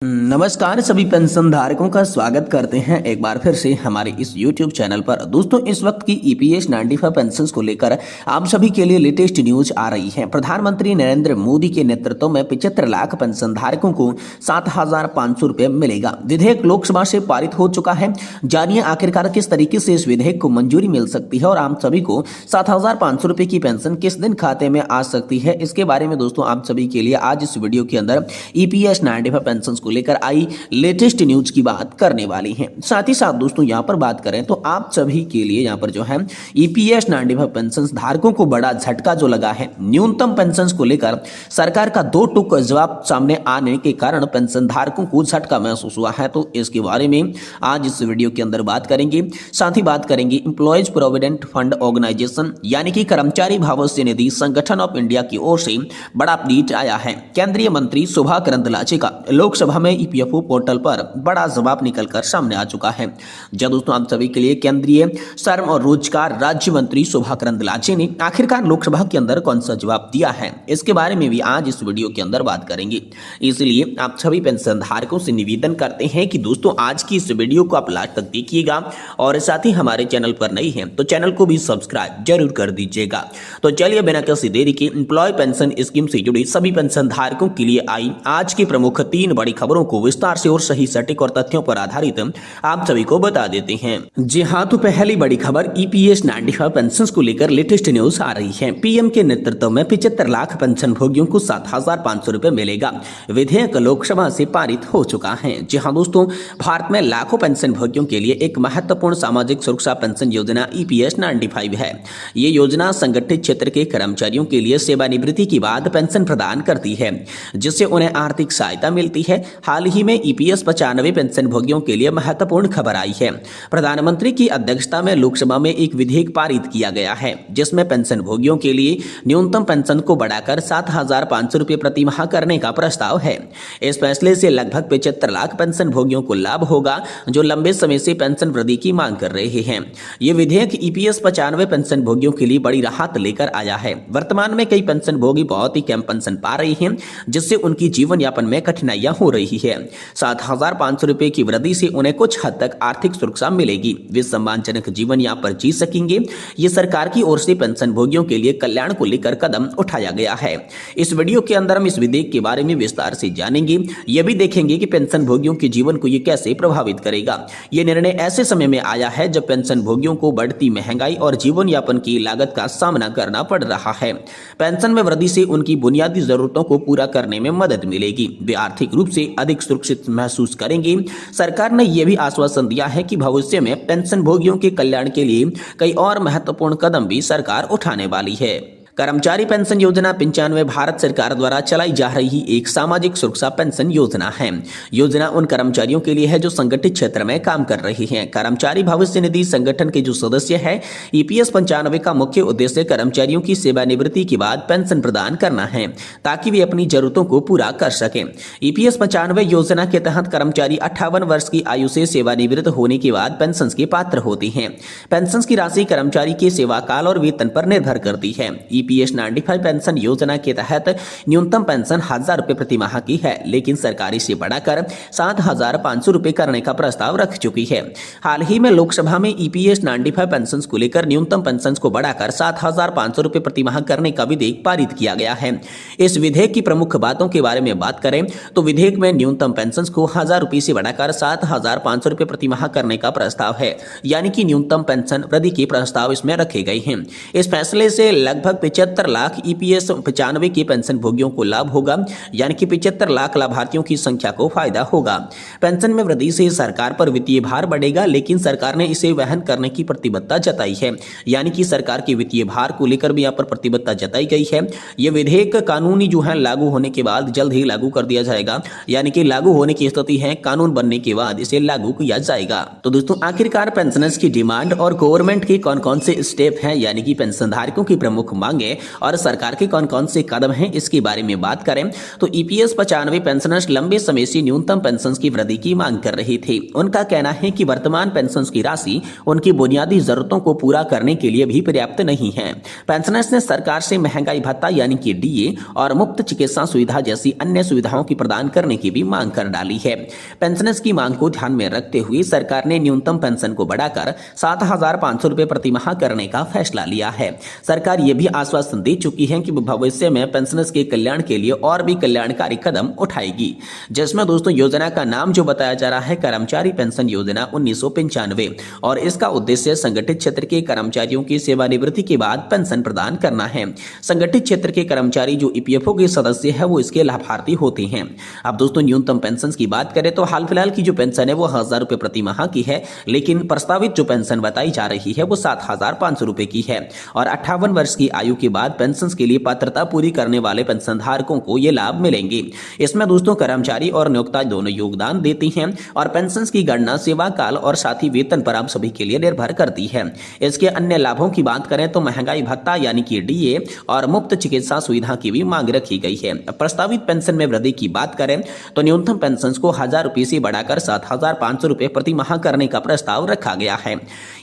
नमस्कार सभी पेंशन धारकों का स्वागत करते हैं एक बार फिर से हमारे इस YouTube चैनल पर। दोस्तों इस वक्त की EPS 95 पेंशन को लेकर आप सभी के लिए लेटेस्ट न्यूज आ रही है। प्रधानमंत्री नरेंद्र मोदी के नेतृत्व में 75 लाख पेंशन धारकों को 7,500 रुपये मिलेगा। विधेयक लोकसभा से पारित हो चुका है। जानिए आखिरकार किस तरीके से इस विधेयक को मंजूरी मिल सकती है और आप सभी को 7,500 रुपये की पेंशन किस दिन खाते में आ सकती है, इसके बारे में दोस्तों आप सभी के लिए आज इस वीडियो के अंदर EPS 95 पेंशन को लेकर आई लेटेस्ट न्यूज की बात करने वाली हैं। साथ ही साथ दोस्तों यहां पर बात करें तो आप सभी के लिए यहां पर जो है EPS 95 पेंशन धारकों को बड़ा झटका जो लगा है। न्यूनतम पेंशन को लेकर सरकार का दो टूक जवाब सामने आने के कारण पेंशन धारकों को झटका महसूस हुआ है। तो इसके बारे में आज इस वीडियो के अंदर बात करेंगे। साथ ही बात करेंगे एम्प्लॉयज प्रोविडेंट फंड ऑर्गेनाइजेशन यानी कि कर्मचारी भविष्य निधि संगठन ऑफ इंडिया की ओर से बड़ा अपडेट आया है। केंद्रीय मंत्री शोभा करंदलाजे का लोकसभा में EPFO पोर्टल पर बड़ा जवाब निकलकर सामने आ चुका है। जब दोस्तों आप सभी के लिए केंद्रीय श्रम और रोजगार राज्य मंत्री शोभा करंदलाजे ने आखिरकार लोकसभा के अंदर कौन सा जवाब दिया है, इसके बारे में भी आज इस वीडियो के अंदर बात करेंगे। इसलिए आप सभी पेंशन धारकों से निवेदन करते हैं कि दोस्तों आज की इस वीडियो को आप लास्ट तक देखिएगा और साथ ही हमारे चैनल पर नई है तो चैनल को भी सब्सक्राइब जरूर कर दीजिएगा। तो चलिए बिना किसी देरी के एम्प्लॉय पेंशन स्कीम से जुड़ी सभी पेंशन धारकों के लिए आई आज की प्रमुख 3 बड़ी खबरों को विस्तार से और सही सटीक और तथ्यों पर आधारित आप सभी को बता देते हैं। जी हां, तो पहली बड़ी खबर EPS 95 पेंशन को लेकर लेटेस्ट न्यूज आ रही है। पीएम के नेतृत्व में 75 लाख पेंशन भोगियों को 7,500 रुपए मिलेगा। विधेयक लोकसभा से पारित हो चुका है। जी हां दोस्तों, भारत में लाखों पेंशन भोगियों के लिए एक महत्वपूर्ण सामाजिक सुरक्षा पेंशन योजना EPS 95 है। ये योजना संगठित क्षेत्र के कर्मचारियों के लिए सेवानिवृत्ति के बाद पेंशन प्रदान करती है, जिससे उन्हें आर्थिक सहायता मिलती है। हाल ही में EPS 95 पेंशन भोगियों के लिए महत्वपूर्ण खबर आई है। प्रधानमंत्री की अध्यक्षता में लोकसभा में एक विधेयक पारित किया गया है, जिसमें पेंशन भोगियों के लिए न्यूनतम पेंशन को बढ़ाकर 7,500 रुपये प्रति माह करने का प्रस्ताव है। इस फैसले से लगभग 75 लाख पेंशन भोगियों को लाभ होगा, जो लंबे समय से पेंशन वृद्धि की मांग कर रहे हैं। ये विधेयक EPS 95 पेंशन भोगियों के लिए बड़ी राहत लेकर आया है। वर्तमान में कई पेंशन भोगी बहुत ही कम पेंशन पा रहे हैं, जिससे उनकी जीवन यापन में कठिनाइयां हो रही है। 7,500 रुपए की वृद्धि से उन्हें कुछ हद तक आर्थिक सुरक्षा मिलेगी। वे सम्मानजनक जीवन यहाँ पर जी सकेंगे। ये सरकार की ओर से पेंशन भोगियों के लिए कल्याण को लेकर कदम उठाया गया है। इस वीडियो के अंदर हम इस विधेयक के बारे में विस्तार से जानेंगे। यह भी देखेंगे कि पेंशन भोगियों के जीवन को ये कैसे प्रभावित करेगा। ये निर्णय ऐसे समय में आया है जब पेंशन भोगियों को बढ़ती महंगाई और जीवन यापन की लागत का सामना करना पड़ रहा है। पेंशन में वृद्धि से उनकी बुनियादी जरूरतों को पूरा करने में मदद मिलेगी। वे आर्थिक रूप से अधिक सुरक्षित महसूस करेंगे। सरकार ने यह भी आश्वासन दिया है कि भविष्य में पेंशन भोगियों के कल्याण के लिए कई और महत्वपूर्ण कदम भी सरकार उठाने वाली है। कर्मचारी पेंशन योजना 95 भारत सरकार द्वारा चलाई जा रही एक सामाजिक सुरक्षा पेंशन योजना है। योजना उन कर्मचारियों के लिए है जो संगठित क्षेत्र में काम कर रहे हैं। कर्मचारी भविष्य निधि संगठन के जो सदस्य है, EPS 95 का मुख्य उद्देश्य कर्मचारियों की सेवानिवृत्ति के बाद पेंशन प्रदान करना है, ताकि वे अपनी जरूरतों को पूरा कर सकें। EPS 95 योजना के तहत कर्मचारी 58 वर्ष की आयु से सेवानिवृत्त होने के बाद पेंशन के पात्र होते हैं। पेंशन की राशि कर्मचारी के सेवाकाल और वेतन पर निर्भर करती है। EPS 95 पेंशन योजना के तहत न्यूनतम पेंशन 1,000 रुपए प्रति माह की है, लेकिन सरकार इसे बढ़ाकर 7,500 रुपए करने का प्रस्ताव रख चुकी है। हाल ही में लोकसभा में EPS 95 पेंशन को लेकर न्यूनतम पेंशन को बढ़ाकर 7,500 रुपए प्रति माह करने का विधेयक पारित किया गया है। इस विधेयक की प्रमुख बातों के बारे में बात करें तो विधेयक में न्यूनतम पेंशन को 1,000 रुपए से बढ़ाकर 7,500 रुपए प्रति माह करने का प्रस्ताव है, यानी कि न्यूनतम पेंशन वृद्धि के प्रस्ताव इसमें रखे गए हैं। इस फैसले से लगभग 75 लाख EPS 95 के पेंशन भोगियों को लाभ होगा, यानी कि 75 लाख लाभार्थियों की संख्या को फायदा होगा। पेंशन में वृद्धि से सरकार पर वित्तीय भार बढ़ेगा, लेकिन सरकार ने इसे वहन करने की प्रतिबद्धता जताई है, यानी कि सरकार के वित्तीय भार को लेकर भी यहाँ पर प्रतिबद्धता जताई गई है। यह विधेयक कानूनी जो है लागू होने के बाद जल्द ही लागू कर दिया जाएगा, यानी कि लागू होने की स्थिति है, कानून बनने के बाद इसे लागू किया जाएगा। तो दोस्तों आखिरकार पेंशनर्स की डिमांड और गवर्नमेंट के कौन कौन से स्टेप हैं, यानी कि पेंशन धारकों की प्रमुख मांगे है और सरकार के कौन कौन से कदम हैं इसके बारे में बात करें तो ईपीएस 95 पेंशनर्स लंबे समय से न्यूनतम पेंशन की वृद्धि की मांग कर रहे थे। उनका कहना है कि वर्तमान पेंशन की राशि उनकी बुनियादी जरूरतों को पूरा करने के लिए भी पर्याप्त नहीं है। पेंशनर्स ने सरकार से महंगाई भत्ता यानी कि डीए और मुफ्त चिकित्सा सुविधा जैसी अन्य सुविधाओं की प्रदान करने की भी मांग कर डाली है। पेंशनर्स की मांग को ध्यान में रखते हुए सरकार ने न्यूनतम पेंशन को बढ़ाकर 7,500 रुपए प्रति माह करने का फैसला लिया है। सरकार ये भी आश्वासन दे चुकी है कि भविष्य में पेंशनर्स के कल्याण के लिए और भी कल्याणकारी कदम उठाएगी, जिसमें दोस्तों योजना का नाम जो बताया जा रहा है कर्मचारी पेंशन योजना 1995 और इसका उद्देश्य संगठित क्षेत्र के कर्मचारियों की सेवानिवृत्ति के बाद पेंशन प्रदान करना है। संगठित क्षेत्र के कर्मचारी जो ईपीएफओ के सदस्य है वो इसके लाभार्थी होते हैं। अब दोस्तों न्यूनतम पेंशन की बात करें तो हाल फिलहाल की जो पेंशन है वो 1,000 रुपए प्रति माह की है, लेकिन प्रस्तावित जो पेंशन बताई जा रही है वो 7,500 रुपए की है और 58 वर्ष की आयु के बाद पेंशन के लिए पात्रता पूरी करने वाले पेंशन धारकों को ये लाभ मिलेंगे। इसमें दोस्तों कर्मचारी और नियोक्ता दोनों योगदान देती हैं और पेंशन की गणना सेवा काल और साथ ही वेतन पर आप सभी के लिए निर्भर करती है। इसके अन्य लाभों की बात करें तो महंगाई भत्ता यानी कि डीए और मुफ्त चिकित्सा सुविधा की भी मांग रखी गई है। प्रस्तावित पेंशन में वृद्धि की बात करें तो न्यूनतम पेंशन को 1,000 रुपए से बढ़ाकर 7,500 रुपए प्रति माह करने का प्रस्ताव रखा गया है।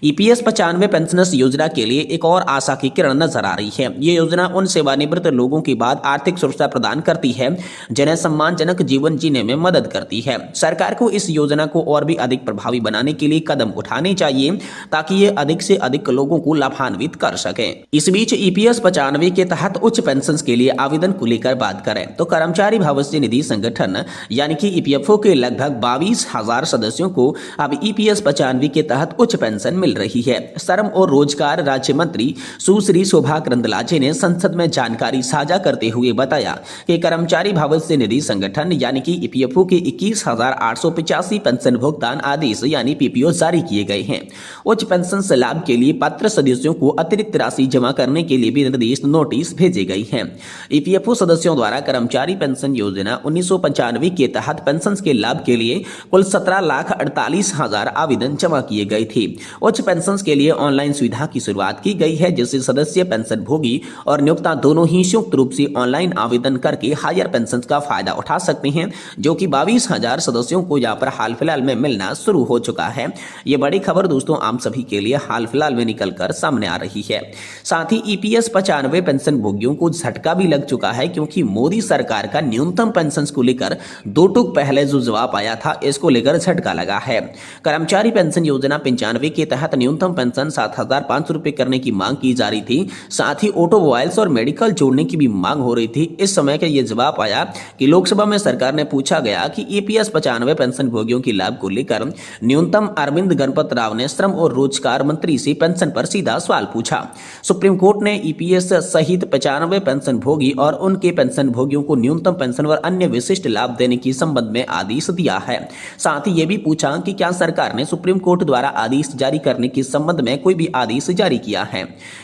ईपीएस 95 पेंशनर्स योजना के लिए एक और आशा की किरण नजर आ रही है। ये योजना उन सेवानिवृत्त लोगों के बाद आर्थिक सुरक्षा प्रदान करती है जिन्हें सम्मानजनक जीवन जीने में मदद करती है। सरकार को इस योजना को और भी अधिक प्रभावी बनाने के लिए कदम उठाने चाहिए ताकि ये अधिक से अधिक लोगों को लाभान्वित कर सके। इस बीच ईपीएस 95 के तहत उच्च पेंशन के लिए आवेदन को लेकर बात करें तो कर्मचारी भविष्य निधि संगठन यानी कि ईपीएफओ के लगभग 22,000 सदस्यों को अब ईपीएस 95 के तहत उच्च पेंशन मिल रही है। श्रम और रोजगार राज्य मंत्री सुश्री शोभा करंदलाजे ने संसद में जानकारी साझा करते हुए बताया कि कर्मचारी भविष्य निधि संगठन यानी कि ईपीएफओ के 21,885 पेंशन भुगतान आदेश यानी पीपीओ जारी किए गए हैं। उच्च पेंशन से लाभ के लिए पात्र सदस्यों को अतिरिक्त राशि जमा करने के लिए भी निर्देश नोटिस भेजे गए हैं। ईपीएफओ सदस्यों द्वारा कर्मचारी पेंशन योजना 1995 के तहत पेंशन के लाभ के लिए कुल 17,48,000 आवेदन जमा किए गए थे। उच्च पेंशन के लिए ऑनलाइन सुविधा की शुरुआत की गई है जिससे सदस्य पेंशन भोगी और नियोक्ता दोनों ही संयुक्त रूप से ऑनलाइन आवेदन करके हायर पेंशन का फायदा उठा सकते हैं, जो कि 22,000 सदस्यों को यहाँ पर हाल फिलहाल में मिलना शुरू हो चुका है। ये बड़ी खबर दोस्तों आप सभी के लिए हाल फिलहाल में निकलकर सामने आ रही है। साथ ही ईपीएस 95 पेंशन भोगियों को झटका भी लग चुका है क्योंकि मोदी सरकार का न्यूनतम पेंशन को लेकर 2 टूक पहले जो जवाब आया था इसको लेकर झटका लगा है। कर्मचारी पेंशन योजना 95 के तहत न्यूनतम पेंशन 7,500 रुपए करने की मांग की जा रही थी। साथ ही ऑटोमोबाइल्स और मेडिकल जोड़ने की भी मांग हो रही थी। इस समय का यह जवाब आया कि लोकसभा में सरकार ने पूछा गया कि ईपीएस 95 पेंशन भोगियों की लाभ को लेकर न्यूनतम अरविंद गणपत राव ने श्रम और रोजगार मंत्री से पेंशन पर सीधा सवाल पूछा। सुप्रीम कोर्ट ने ईपीएस सहित 95 पेंशन भोगी और उनके पेंशन भोगियों को न्यूनतम पेंशन और अन्य विशिष्ट लाभ देने के संबंध में आदेश दिया है। साथ ही यह भी पूछा कि क्या सरकार ने सुप्रीम कोर्ट द्वारा आदेश जारी करने के संबंध में कोई भी आदेश जारी किया है।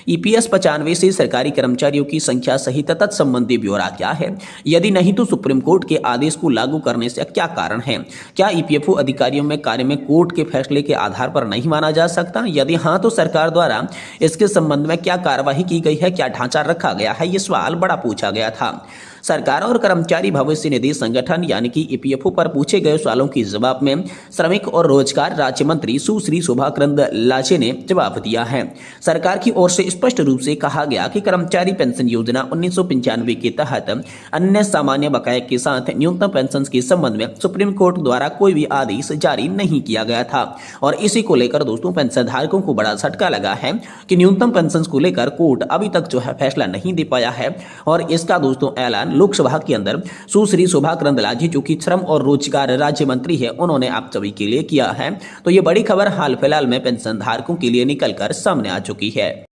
ईपीएस 95 से सरकारी कर्मचारियों की संख्या सहित तत्संबंधी ब्यौरा क्या है, यदि नहीं तो सुप्रीम कोर्ट के आदेश को लागू करने से क्या कारण है, क्या ईपीएफओ अधिकारियों में कार्य में कोर्ट के फैसले के आधार पर नहीं माना जा सकता, यदि हाँ तो सरकार द्वारा इसके संबंध में क्या कार्यवाही की गई है, क्या ढांचा रखा गया है, ये सवाल बड़ा पूछा गया था। सरकार और कर्मचारी भविष्य निधि संगठन यानी कि ईपीएफओ पर पूछे गए सवालों के जवाब में श्रमिक और रोजगार राज्य मंत्री सुश्री शोभा करंदलाजे ने जवाब दिया है। सरकार की ओर से स्पष्ट रूप से कहा गया कि कर्मचारी पेंशन योजना 1995 के तहत अन्य सामान्य बकाये के साथ न्यूनतम पेंशन के संबंध में सुप्रीम कोर्ट द्वारा कोई भी आदेश जारी नहीं किया गया था और इसी को लेकर दोस्तों पेंशन धारकों को बड़ा झटका लगा है कि न्यूनतम पेंशन को लेकर कोर्ट अभी तक जो है फैसला नहीं दे पाया है और इसका दोस्तों ऐलान लोकसभा के अंदर सुश्री शोभा करंदलाजे जो कि श्रम और रोजगार राज्य मंत्री है उन्होंने आप सभी के लिए किया है। तो ये बड़ी खबर हाल फिलहाल में पेंशन धारकों के लिए निकलकर सामने आ चुकी है।